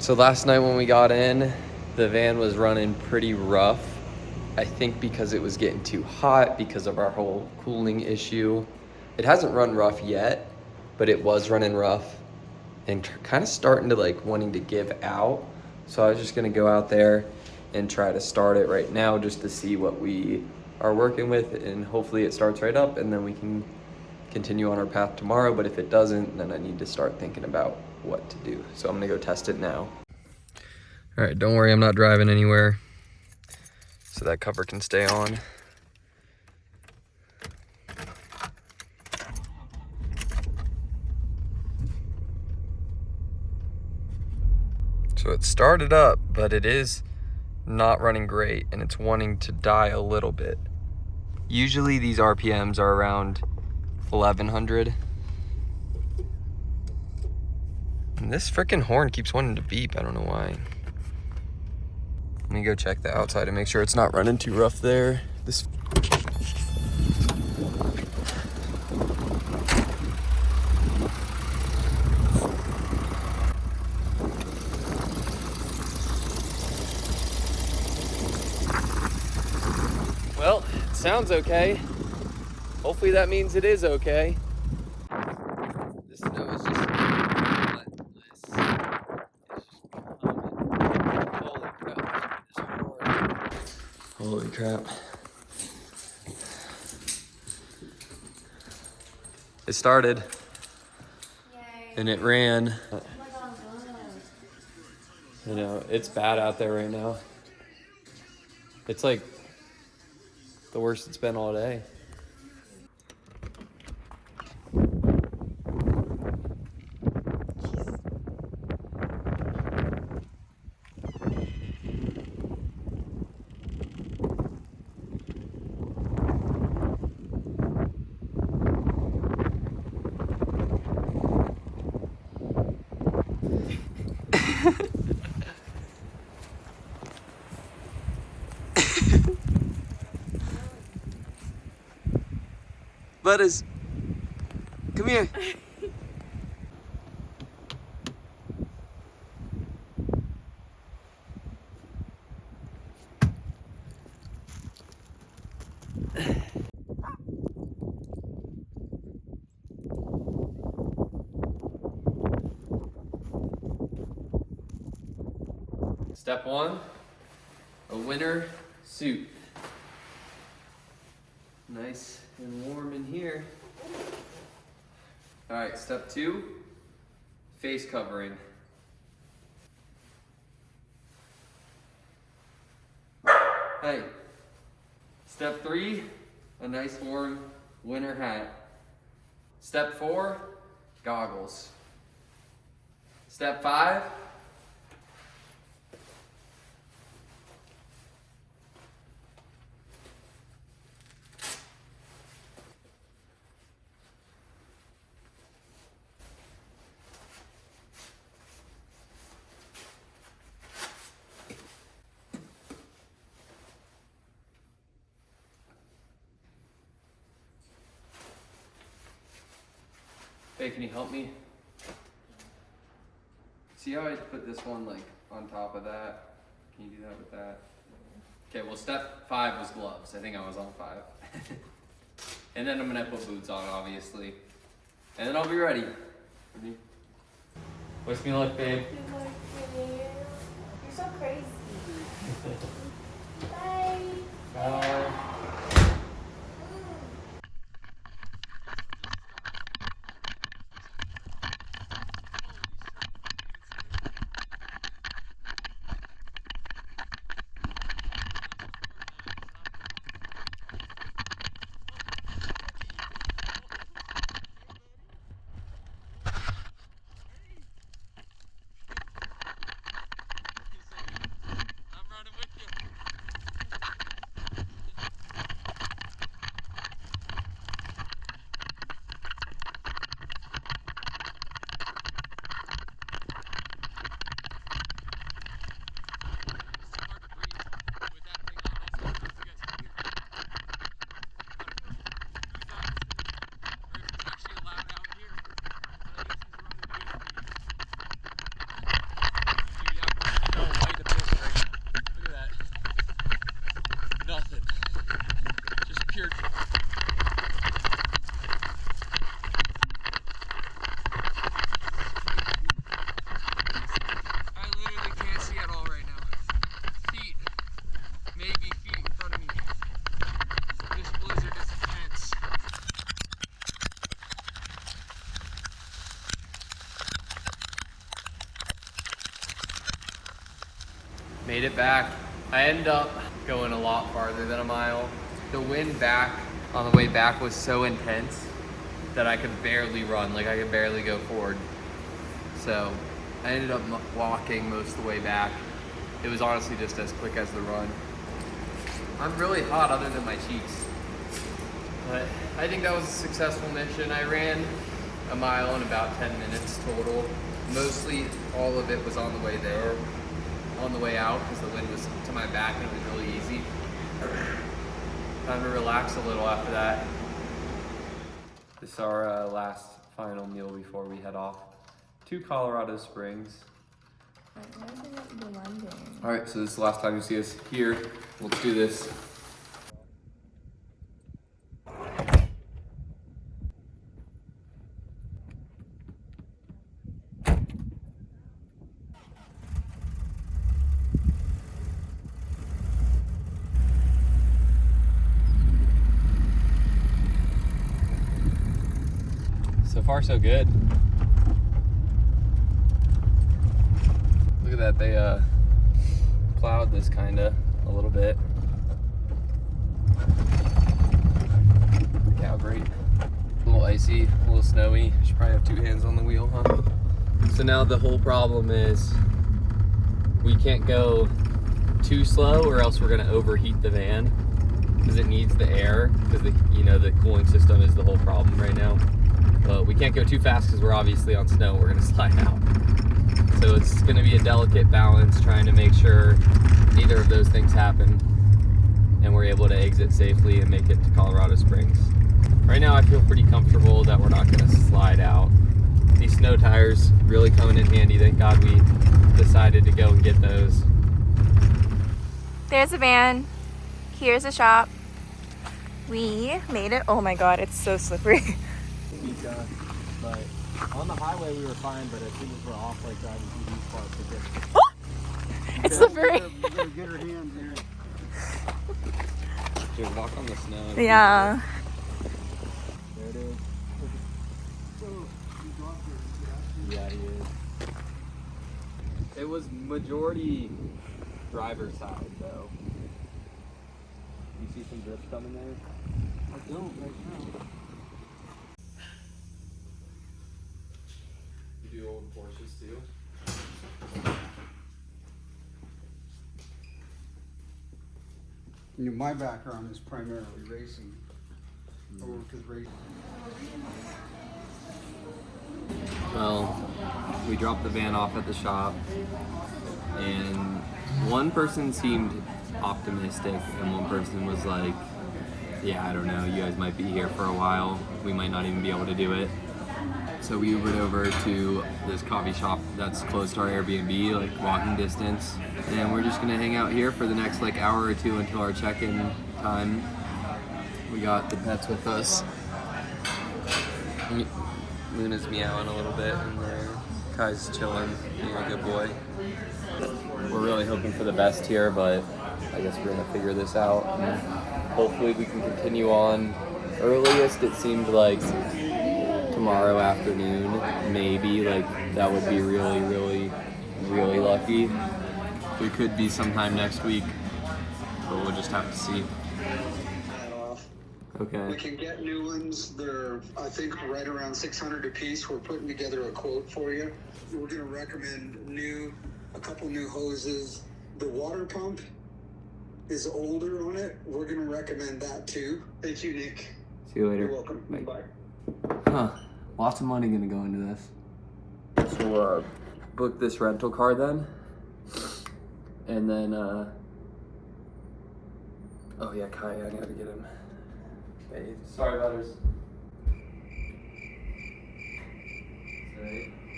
So last night when we got in, the van was running pretty rough. I think because it was getting too hot because of our whole cooling issue. It hasn't run rough yet, but it was running rough and kind of starting to like wanting to give out. So I was just gonna go out there and try to start it right now just to see what we are working with, and hopefully it starts right up and then we can continue on our path tomorrow. But if it doesn't, then I need to start thinking about what to do. So I'm gonna go test it now. All right, don't worry, I'm not driving anywhere, so that cover can stay on. So it started up, but it is not running great and it's wanting to die a little bit. Usually these RPMs are around 1100. And this frickin' horn keeps wanting to beep, I don't know why. Let me go check the outside and make sure it's not running too rough there. This Well, it sounds okay. Hopefully that means it is okay. This snow is just relentless. It's just coming. Holy crap. It started. Yay. And it ran. Oh my God. You know, it's bad out there right now. It's like the worst it's been all day. Butters, come here. Step one, a winter suit. Nice and warm in here. All right, step two, face covering. Hey. Step three, a nice warm winter hat. Step four, goggles. Step five, hey, can you help me? See how I put this one like on top of that? Can you do that with that? Okay, well step five was gloves. I think I was on five. And then I'm gonna put boots on, obviously. And then I'll be ready. Ready? Wish me luck, babe. Good luck, babe. You're so crazy. Bye. Bye. Made it back. I ended up going a lot farther than a mile. The wind back on the way back was so intense that I could barely run, like I could barely go forward. So I ended up walking most of the way back. It was honestly just as quick as the run. I'm really hot other than my cheeks. But I think that was a successful mission. I ran a mile in about 10 minutes total. Mostly all of it was on the way there. On the way out, because the wind was to my back and it was really easy. Time to relax a little after that. This is our last final meal before we head off to Colorado Springs. All right, so this is the last time you see us here. Let's do this. So far, so good. Look at that, they plowed this kinda a little bit. Look how great. A little icy, a little snowy. Should probably have two hands on the wheel, huh? So now the whole problem is we can't go too slow or else we're gonna overheat the van because it needs the air, because the cooling system is the whole problem right now. But we can't go too fast because we're obviously on snow. We're gonna slide out. So it's gonna be a delicate balance trying to make sure neither of those things happen and we're able to exit safely and make it to Colorado Springs. Right now I feel pretty comfortable that we're not gonna slide out. These snow tires really coming in handy. Thank God we decided to go and get those. There's a van. Here's a shop. We made it. Oh my God, it's so slippery. But on the highway we were fine, but as soon as we're off, like driving through these parts, It's slippery. we're gonna get her hand there. Dude, walk on the snow. Yeah. There it is. Yeah, he is. It was majority driver's side though. You see some drift coming there? I don't right now. You do old Porsches too? You know, my background is primarily racing. Well, we dropped the van off at the shop and one person seemed optimistic and one person was like, yeah, I don't know, you guys might be here for a while. We might not even be able to do it. So we Ubered over to this coffee shop that's close to our Airbnb, like walking distance. And we're just gonna hang out here for the next like hour or two until our check-in time. We got the pets with us. Luna's meowing a little bit in there. Kai's chilling, being a good boy. We're really hoping for the best here, but I guess we're gonna figure this out. And hopefully we can continue on. Earliest it seemed like tomorrow afternoon, maybe. Like that would be really, really, really lucky. We could be sometime next week, but we'll just have to see. Okay. We can get new ones. They're, I think, right around 600 a piece. We're putting together a quote for you. We're going to recommend a couple new hoses. The water pump is older on it. We're going to recommend that too. Thank you, Nick. See you later. You're welcome. Bye. Huh. Lots of money gonna go into this. So we'll book this rental car then. And then, oh yeah, Kai, I gotta get him bathed. Sorry, butters. Right.